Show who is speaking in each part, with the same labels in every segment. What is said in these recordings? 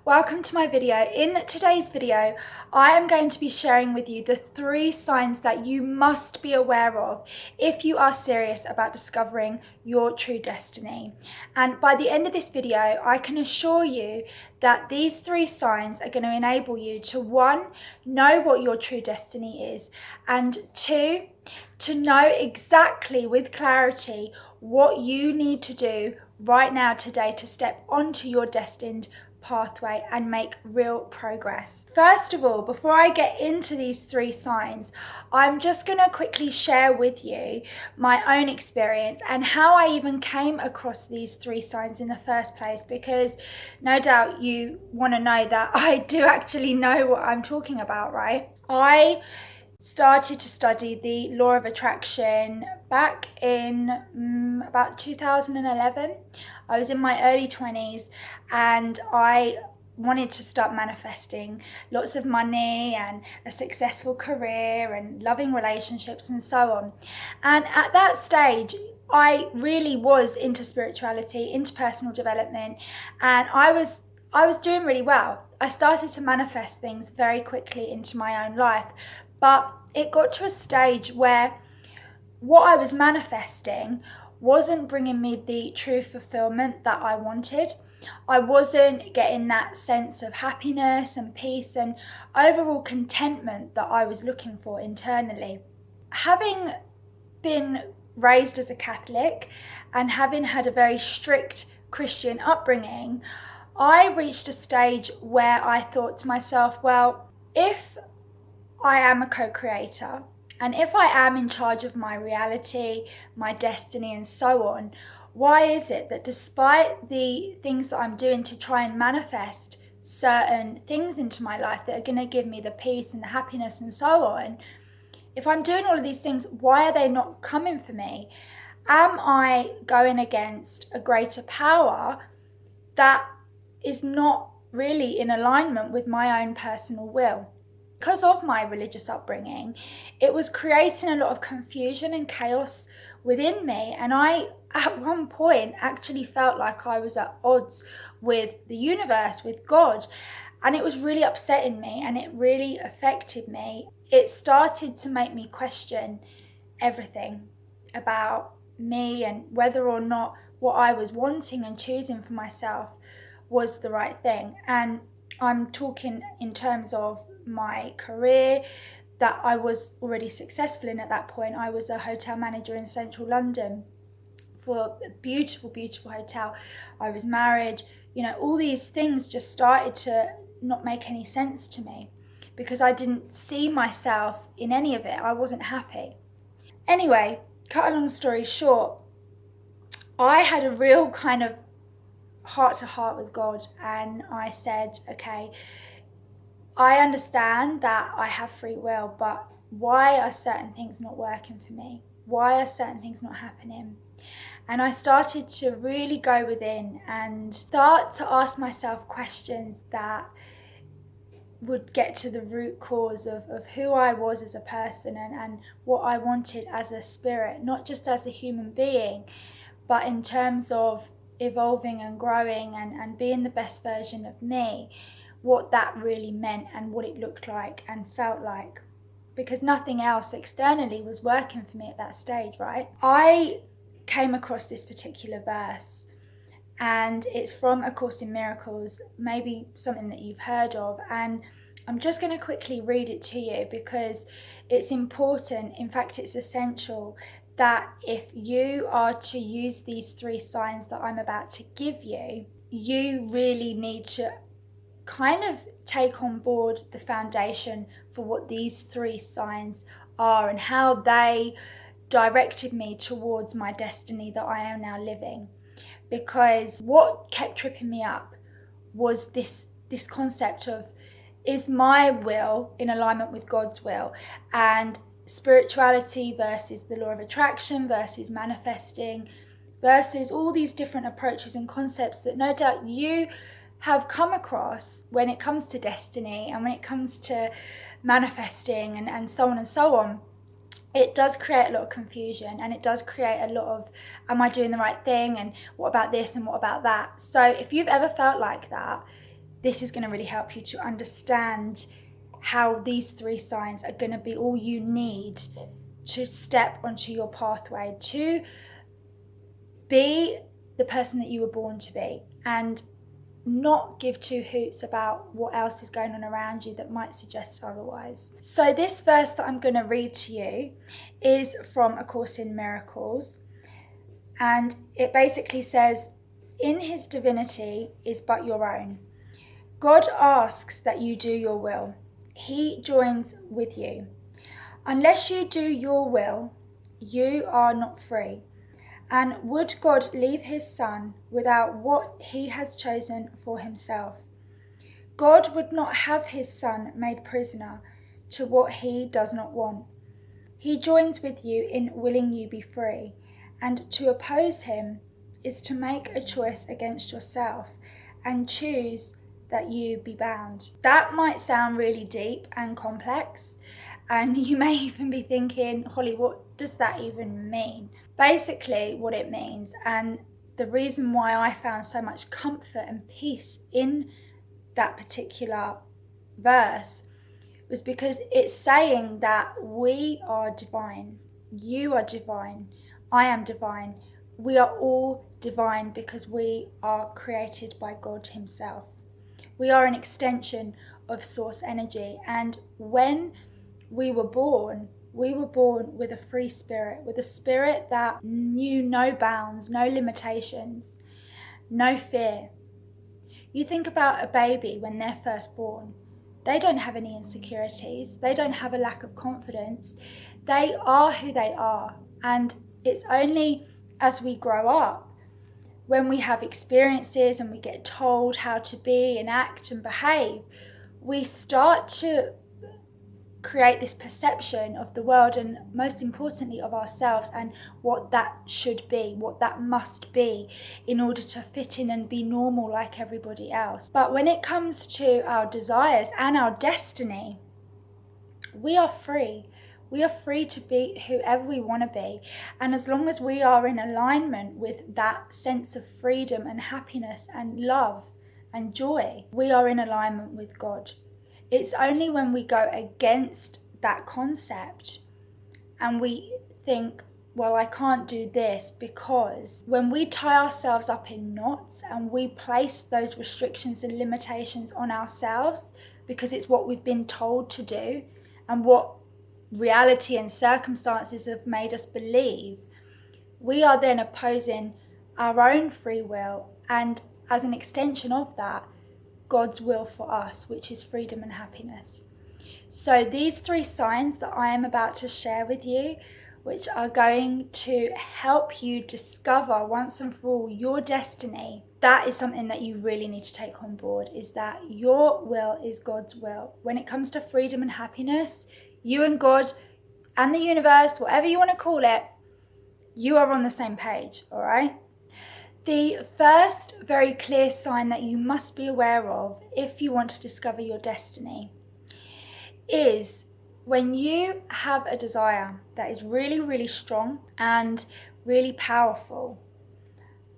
Speaker 1: Welcome to my video. In today's video, I am going to be sharing with you the 3 signs that you must be aware of if you are serious about discovering your true destiny. And by the end of this video, I can assure you that these 3 signs are going to enable you to 1, know what your true destiny is, and 2, to know exactly with clarity what you need to do right now today to step onto your destined pathway and make real progress. First of all, before I get into these 3 signs, I'm just going to quickly share with you my own experience and how I even came across these 3 signs in the first place, because no doubt you want to know that I do actually know what I'm talking about, right? I started to study the law of attraction back in about 2011. I was in my early 20s and I wanted to start manifesting lots of money and a successful career and loving relationships and so on. And at that stage, I really was into spirituality, into personal development, and I was doing really well. I started to manifest things very quickly into my own life, but it got to a stage where what I was manifesting wasn't bringing me the true fulfillment that I wanted. I wasn't getting that sense of happiness and peace and overall contentment that I was looking for internally. Having been raised as a Catholic and having had a very strict Christian upbringing, I reached a stage where I thought to myself, well, if I am a co-creator, and if I am in charge of my reality, my destiny, and so on, why is it that despite the things that I'm doing to try and manifest certain things into my life that are going to give me the peace and the happiness and so on, if I'm doing all of these things, why are they not coming for me? Am I going against a greater power that is not really in alignment with my own personal will? Because of my religious upbringing, it was creating a lot of confusion and chaos within me, and I at one point actually felt like I was at odds with the universe, with God, and it was really upsetting me and it really affected me. It started to make me question everything about me and whether or not what I was wanting and choosing for myself was the right thing. And I'm talking in terms of my career that I was already successful in at that point. I was a hotel manager in central London for a beautiful, beautiful hotel. I was married. All these things just started to not make any sense to me because I didn't see myself in any of it. I wasn't happy. Anyway, cut a long story short, I had a real kind of heart to heart with God, and I said, okay, I understand that I have free will, but why are certain things not working for me? Why are certain things not happening? And I started to really go within and start to ask myself questions that would get to the root cause of who I was as a person and what I wanted as a spirit, not just as a human being, but in terms of evolving and growing and being the best version of me, what that really meant and what it looked like and felt like, because nothing else externally was working for me at that stage, right? I came across this particular verse, and it's from A Course in Miracles, maybe something that you've heard of, and I'm just going to quickly read it to you because it's important. In fact, it's essential that if you are to use these 3 signs that I'm about to give you, you really need to kind of take on board the foundation for what these 3 signs are and how they directed me towards my destiny that I am now living. Because what kept tripping me up was this concept of, is my will in alignment with God's will? And spirituality versus the law of attraction versus manifesting versus all these different approaches and concepts that no doubt you have come across when it comes to destiny and when it comes to manifesting and so on and so on. It does create a lot of confusion, and it does create a lot of, am I doing the right thing, and what about this and what about that? So if you've ever felt like that, this is going to really help you to understand how these 3 signs are going to be all you need to step onto your pathway to be the person that you were born to be, and not give 2 hoots about what else is going on around you that might suggest otherwise. So this verse that I'm going to read to you is from A Course in Miracles, and it basically says, "In his divinity is but your own. God asks that you do your will. He joins with you. Unless you do your will, you are not free. And would God leave his Son without what he has chosen for himself? God would not have his Son made prisoner to what he does not want. He joins with you in willing you be free, and to oppose him is to make a choice against yourself and choose that you be bound." That might sound really deep and complex, and you may even be thinking, Holly, what does that even mean? Basically, what it means, and the reason why I found so much comfort and peace in that particular verse, was because it's saying that we are divine. You are divine. I am divine. We are all divine because we are created by God himself. We are an extension of source energy, and when we were born with a free spirit, with a spirit that knew no bounds, no limitations, no fear. You think about a baby when they're first born. They don't have any insecurities. They don't have a lack of confidence. They are who they are. And it's only as we grow up, when we have experiences and we get told how to be and act and behave, we start to create this perception of the world, and most importantly of ourselves, and what that should be, what that must be in order to fit in and be normal like everybody else. But when it comes to our desires and our destiny, we are free. We are free to be whoever we want to be. And as long as we are in alignment with that sense of freedom and happiness and love and joy, we are in alignment with God. It's only when we go against that concept and we think, well, I can't do this, because when we tie ourselves up in knots and we place those restrictions and limitations on ourselves because it's what we've been told to do and what reality and circumstances have made us believe, we are then opposing our own free will, and as an extension of that, God's will for us, which is freedom and happiness. So these 3 signs that I am about to share with you, which are going to help you discover once and for all your destiny, that is something that you really need to take on board, is that your will is God's will. When it comes to freedom and happiness, you and God and the universe, whatever you want to call it, you are on the same page, all right? The first very clear sign that you must be aware of if you want to discover your destiny is when you have a desire that is really, really strong and really powerful,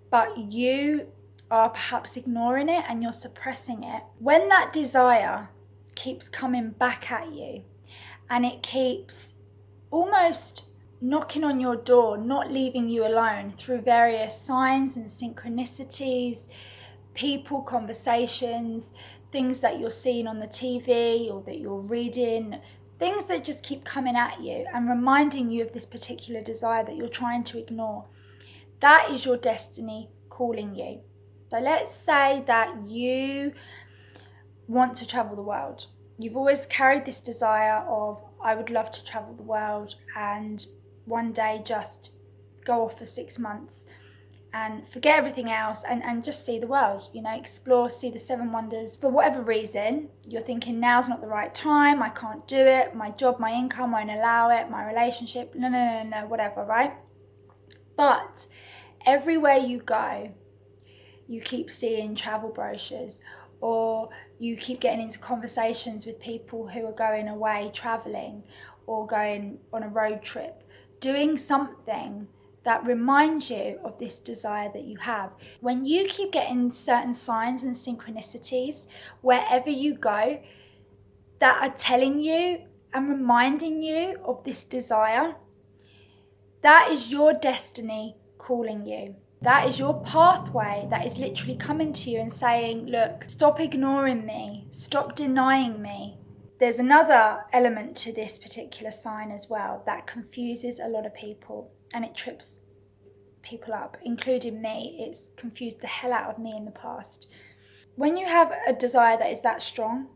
Speaker 1: but you are perhaps ignoring it and you're suppressing it. When that desire keeps coming back at you and it keeps almost knocking on your door, not leaving you alone, through various signs and synchronicities, people, conversations, things that you're seeing on the TV or that you're reading, things that just keep coming at you and reminding you of this particular desire that you're trying to ignore. That is your destiny calling you. So let's say that you want to travel the world. You've always carried this desire of, I would love to travel the world and one day just go off for 6 months and forget everything else and just see the world, explore, see the 7 wonders. For whatever reason, you're thinking now's not the right time, I can't do it, my job, my income won't allow it, my relationship, no, whatever, right? But everywhere you go, you keep seeing travel brochures, or you keep getting into conversations with people who are going away traveling or going on a road trip, doing something that reminds you of this desire that you have. When you keep getting certain signs and synchronicities wherever you go that are telling you and reminding you of this desire, that is your destiny calling you. That is your pathway that is literally coming to you and saying, look, stop ignoring me, stop denying me. There's another element to this particular sign as well that confuses a lot of people, and it trips people up, including me. It's confused the hell out of me in the past. When you have a desire that is that strong,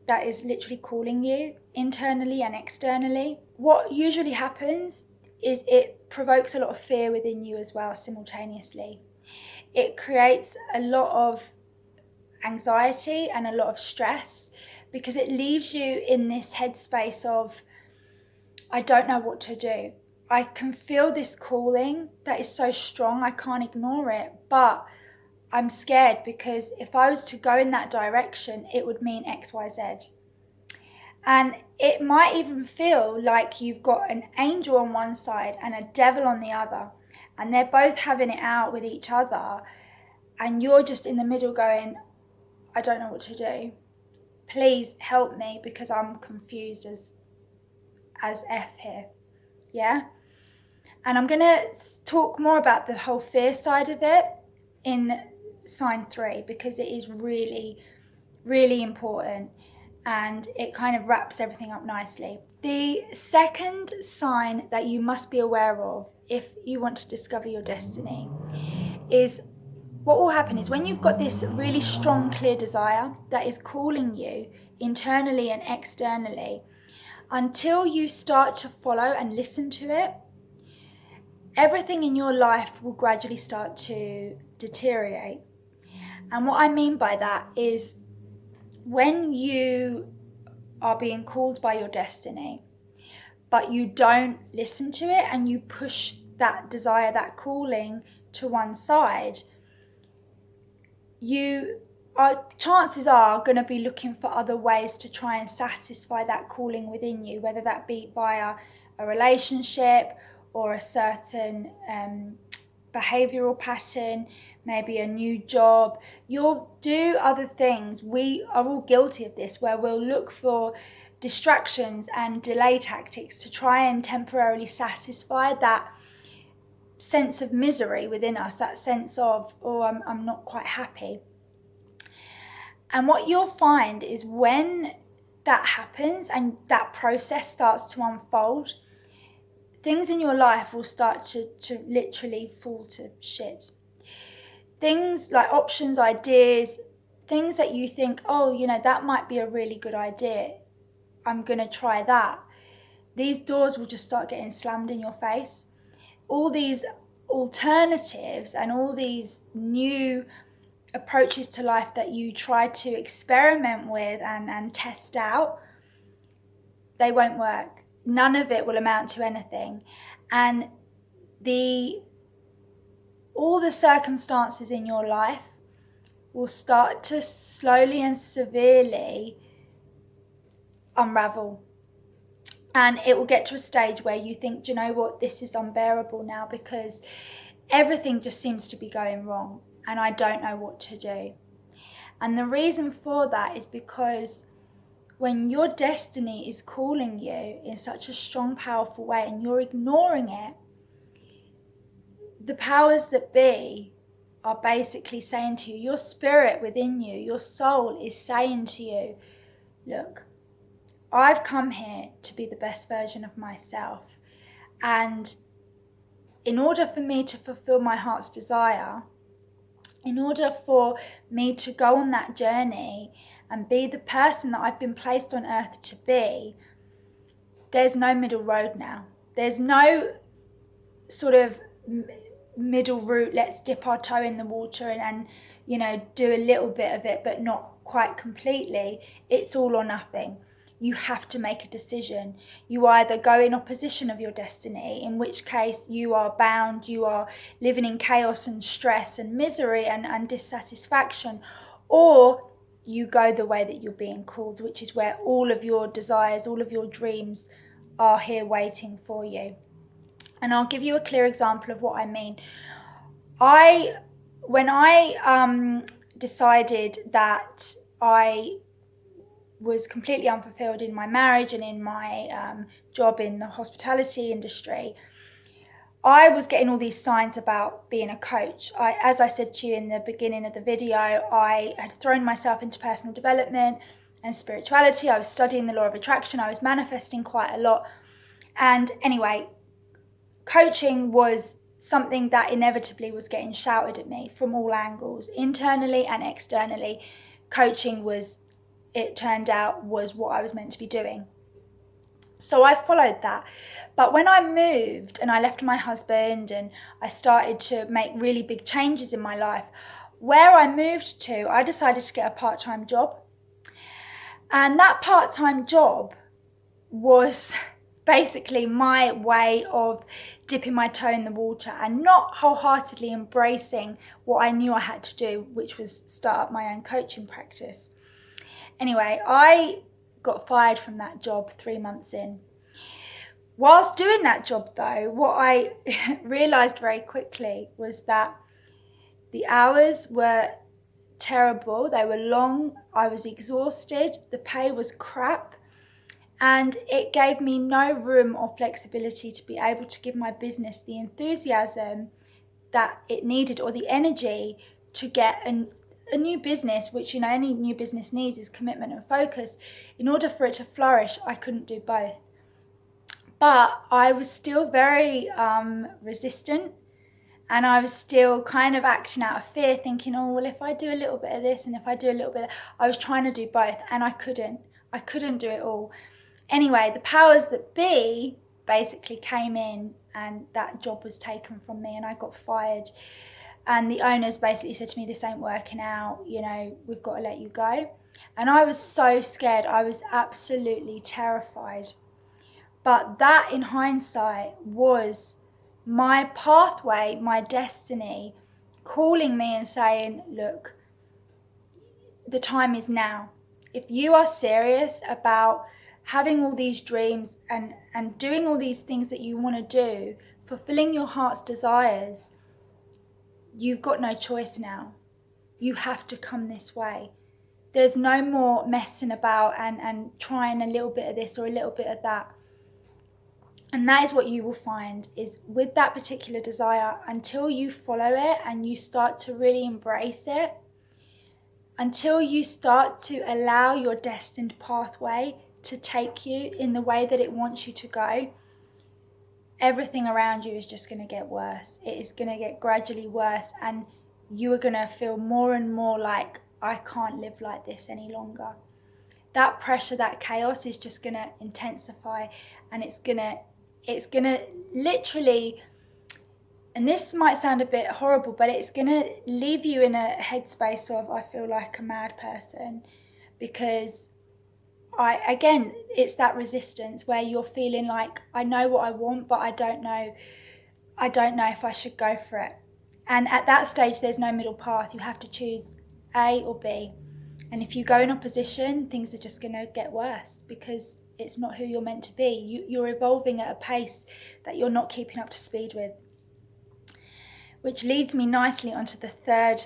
Speaker 1: that is literally calling you internally and externally, what usually happens is it provokes a lot of fear within you as well simultaneously. It creates a lot of anxiety and a lot of stress because it leaves you in this headspace of, I don't know what to do. I can feel this calling that is so strong, I can't ignore it, but I'm scared because if I was to go in that direction, it would mean X, Y, Z. And it might even feel like you've got an angel on one side and a devil on the other, and they're both having it out with each other, and you're just in the middle going, I don't know what to do. Please help me because I'm confused as F here. Yeah? And I'm going to talk more about the whole fear side of it in sign 3 because it is really, really important and it kind of wraps everything up nicely. The second sign that you must be aware of if you want to discover your destiny is what will happen is when you've got this really strong, clear desire that is calling you internally and externally, until you start to follow and listen to it, everything in your life will gradually start to deteriorate. And what I mean by that is when you are being called by your destiny, but you don't listen to it and you push that desire, that calling to one side, chances are going to be looking for other ways to try and satisfy that calling within you, whether that be via a relationship or a certain behavioral pattern, maybe a new job. You'll do other things. We are all guilty of this, where we'll look for distractions and delay tactics to try and temporarily satisfy that sense of misery within us, that sense of, oh, I'm not quite happy. And what you'll find is when that happens and that process starts to unfold, things in your life will start to literally fall to shit. Things like options, ideas, things that you think, oh, that might be a really good idea, I'm going to try that. These doors will just start getting slammed in your face. All these alternatives and all these new approaches to life that you try to experiment with and test out, they won't work. None of it will amount to anything. And all the circumstances in your life will start to slowly and severely unravel. And it will get to a stage where you think, do you know what, this is unbearable now because everything just seems to be going wrong and I don't know what to do. And the reason for that is because when your destiny is calling you in such a strong, powerful way and you're ignoring it, the powers that be are basically saying to you, your spirit within you, your soul is saying to you, look, I've come here to be the best version of myself. And in order for me to fulfill my heart's desire, in order for me to go on that journey and be the person that I've been placed on earth to be, there's no middle road now. There's no sort of middle route, let's dip our toe in the water and do a little bit of it, but not quite completely. It's all or nothing. You have to make a decision. You either go in opposition of your destiny, in which case you are bound, you are living in chaos and stress and misery and dissatisfaction, or you go the way that you're being called, which is where all of your desires, all of your dreams are here waiting for you. And I'll give you a clear example of what I mean. When I decided that I was completely unfulfilled in my marriage and in my job in the hospitality industry, I was getting all these signs about being a coach. As I said to you in the beginning of the video, I had thrown myself into personal development and spirituality. I was studying the law of attraction. I was manifesting quite a lot. And anyway, coaching was something that inevitably was getting shouted at me from all angles, internally and externally. Coaching was, it turned out, was what I was meant to be doing. So I followed that. But when I moved and I left my husband and I started to make really big changes in my life, where I moved to, I decided to get a part-time job. And that part-time job was basically my way of dipping my toe in the water and not wholeheartedly embracing what I knew I had to do, which was start up my own coaching practice. Anyway, I got fired from that job 3 months in. Whilst doing that job though, what I realised very quickly was that the hours were terrible, they were long, I was exhausted, the pay was crap, and it gave me no room or flexibility to be able to give my business the enthusiasm that it needed or the energy to get a new business, which, you know, any new business needs is commitment and focus. In order for it to flourish, I couldn't do both. But I was still very resistant, and I was still kind of acting out of fear, thinking, oh, well, if I do a little bit of this and if I do a little bit of that, I was trying to do both, and I couldn't do it all. Anyway, the powers that be basically came in and that job was taken from me and I got fired. And the owners basically said to me, this ain't working out, you know, we've got to let you go. And I was so scared. I was absolutely terrified. But that, in hindsight, was my pathway, my destiny, calling me and saying, look, the time is now. If you are serious about having all these dreams and doing all these things that you want to do, fulfilling your heart's desires, you've got no choice now. You have to come this way. There's no more messing about and trying a little bit of this or a little bit of that. And that is what you will find is with that particular desire, until you follow it and you start to really embrace it, until you start to allow your destined pathway to take you in the way that it wants you to go, everything around you is just going to get worse. It is going to get gradually worse, and you are going to feel more and more like, I can't live like this any longer. That pressure, that chaos is just going to intensify, and it's going to literally, and this might sound a bit horrible, but it's going to leave you in a headspace of, I feel like a mad person, because again, it's that resistance where you're feeling like, I know what I want, but I don't know if I should go for it. And at that stage, there's no middle path. You have to choose A or B. And if you go in opposition, things are just going to get worse, because it's not who you're meant to be. You're evolving at a pace that you're not keeping up to speed with. Which leads me nicely onto the third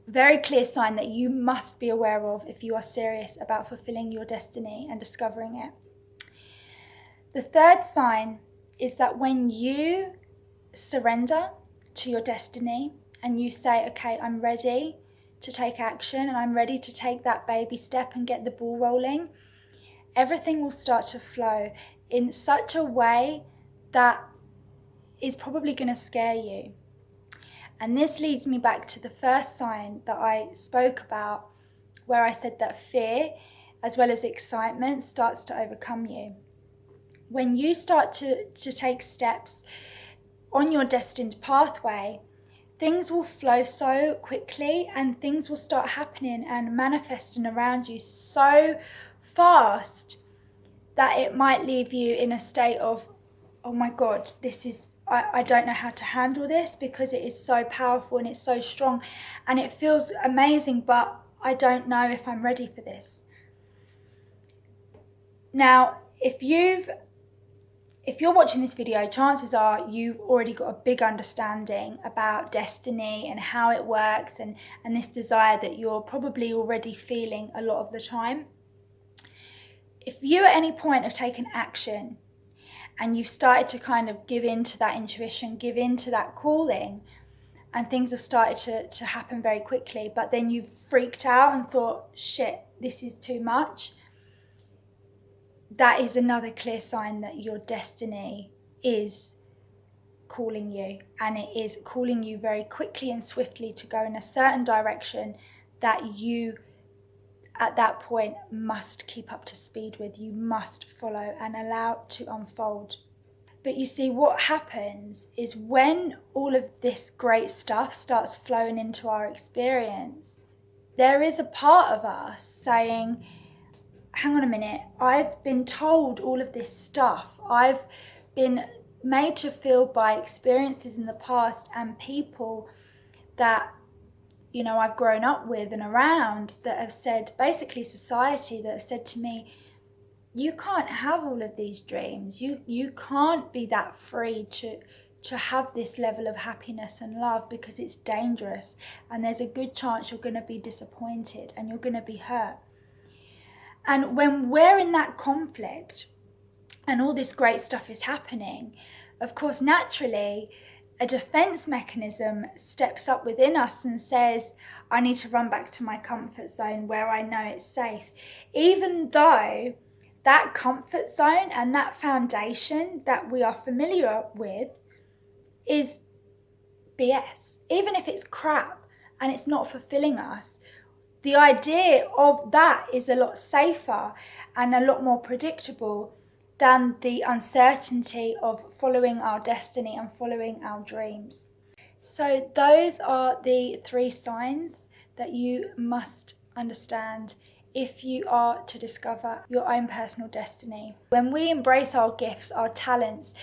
Speaker 1: very clear sign that you must be aware of if you are serious about fulfilling your destiny and discovering it. The third sign is that when you surrender to your destiny and you say, okay, I'm ready to take action and I'm ready to take that baby step and get the ball rolling, everything will start to flow in such a way that is probably going to scare you. And this leads me back to the first sign that I spoke about, where I said that fear, as well as excitement, starts to overcome you. When you start to take steps on your destined pathway, things will flow so quickly and things will start happening and manifesting around you so fast that it might leave you in a state of, oh my God, I don't know how to handle this, because it is so powerful and it's so strong and it feels amazing, but I don't know if I'm ready for this. Now, if you've if you're watching this video, chances are you've already got a big understanding about destiny and how it works, and this desire that you're probably already feeling a lot of the time. If you at any point have taken action and you've started to kind of give in to that intuition, give in to that calling, and things have started to happen very quickly, but then you've freaked out and thought, shit, this is too much, that is another clear sign that your destiny is calling you, and it is calling you very quickly and swiftly to go in a certain direction that you at that point must keep up to speed with, you must follow and allow to unfold. But you see, what happens is when all of this great stuff starts flowing into our experience, there is a part of us saying, hang on a minute, I've been told all of this stuff. I've been made to feel by experiences in the past and people that, you know, I've grown up with and around, that have said, basically society, that have said to me, you can't have all of these dreams. You can't be that free to have this level of happiness and love, because it's dangerous and there's a good chance you're going to be disappointed and you're going to be hurt. And when we're in that conflict and all this great stuff is happening, of course, naturally, a defense mechanism steps up within us and says, I need to run back to my comfort zone where I know it's safe. Even though that comfort zone and that foundation that we are familiar with is BS. Even if it's crap and it's not fulfilling us, the idea of that is a lot safer and a lot more predictable than the uncertainty of following our destiny and following our dreams. So those are the 3 signs that you must understand if you are to discover your own personal destiny. When we embrace our gifts, our talents,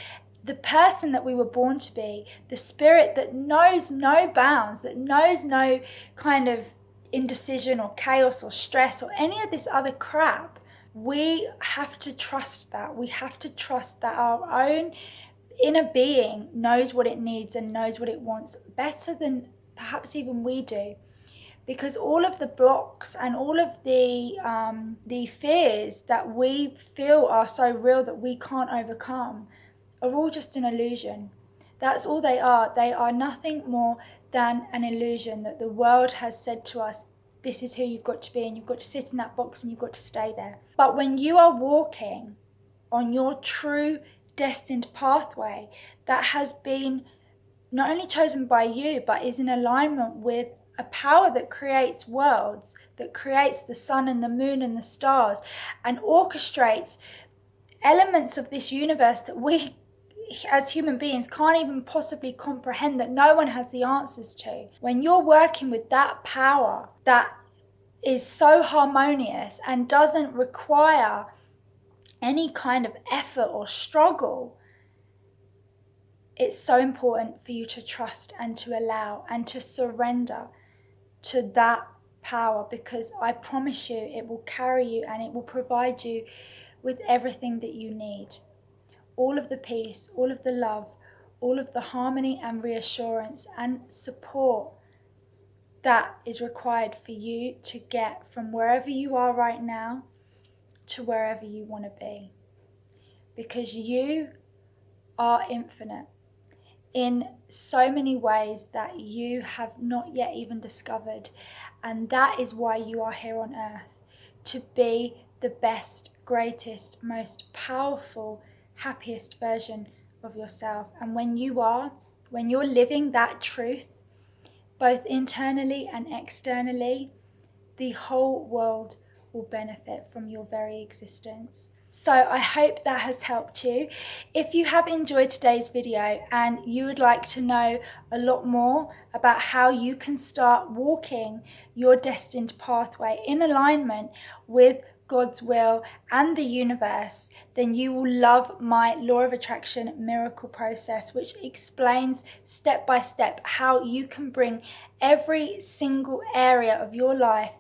Speaker 1: the person that we were born to be, the spirit that knows no bounds, that knows no kind of indecision or chaos or stress or any of this other crap, we have to trust that. We have to trust that our own inner being knows what it needs and knows what it wants better than perhaps even we do. Because all of the blocks and all of the fears that we feel are so real that we can't overcome are all just an illusion. That's all they are. They are nothing more than an illusion that the world has said to us, this is who you've got to be, and you've got to sit in that box and you've got to stay there. But when you are walking on your true destined pathway that has been not only chosen by you, but is in alignment with a power that creates worlds, that creates the sun and the moon and the stars, and orchestrates elements of this universe that we as human beings can't even possibly comprehend, that no one has the answers to. When you're working with that power that is so harmonious and doesn't require any kind of effort or struggle, it's so important for you to trust and to allow and to surrender to that power, because I promise you it will carry you and it will provide you with everything that you need. All of the peace, all of the love, all of the harmony and reassurance and support that is required for you to get from wherever you are right now to wherever you want to be. Because you are infinite in so many ways that you have not yet even discovered. And that is why you are here on earth, to be the best, greatest, most powerful, happiest version of yourself. And when you're living that truth, both internally and externally, the whole world will benefit from your very existence. So I hope that has helped you. If you have enjoyed today's video and you would like to know a lot more about how you can start walking your destined pathway in alignment with God's will and the universe, then you will love my Law of Attraction miracle process, which explains step by step how you can bring every single area of your life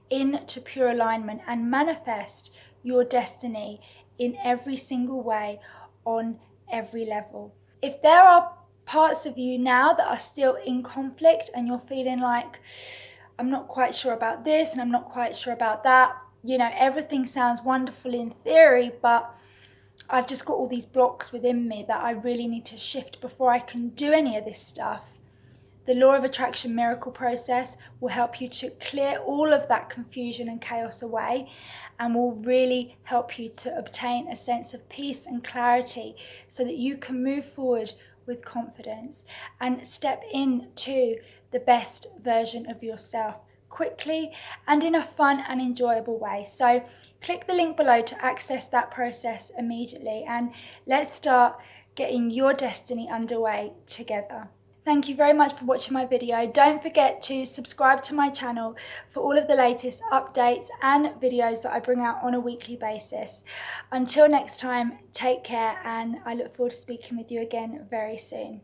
Speaker 1: into pure alignment and manifest your destiny in every single way on every level. If there are parts of you now that are still in conflict and you're feeling like, I'm not quite sure about this and I'm not quite sure about that, you know, everything sounds wonderful in theory, but I've just got all these blocks within me that I really need to shift before I can do any of this stuff. The law of attraction miracle process will help you to clear all of that confusion and chaos away, and will really help you to obtain a sense of peace and clarity so that you can move forward with confidence and step into the best version of yourself quickly and in a fun and enjoyable way. So click the link below to access that process immediately, and let's start getting your destiny underway together. Thank you very much for watching my video. Don't forget to subscribe to my channel for all of the latest updates and videos that I bring out on a weekly basis. Until next time, take care, and I look forward to speaking with you again very soon.